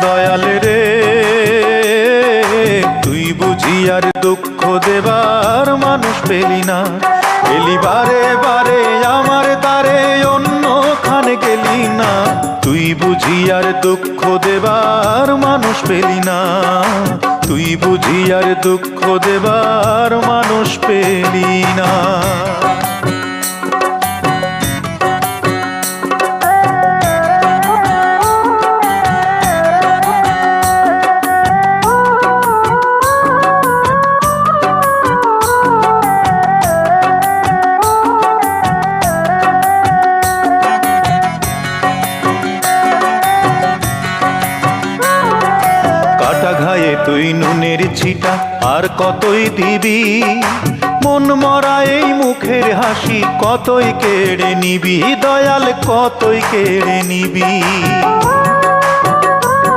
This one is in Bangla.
দয়াল রে তুই বুঝি আর দুঃখ দেবার মানুষ পেলি না, এলি বারে বারে আমার তারে অন্যখানে গেলি না। তুই বুঝি আর দুঃখ দেবার মানুষ পেলি না, তুই বুঝি আর দুঃখ দেবার মানুষ পেলি না। কাটা ঘায়ে তুই নুনের ছিটা আর কতই দিবি, মন মরা এই মুখের হাসি কতই কেড়ে নিবি, দয়াল কতই কেড়ে নিবি।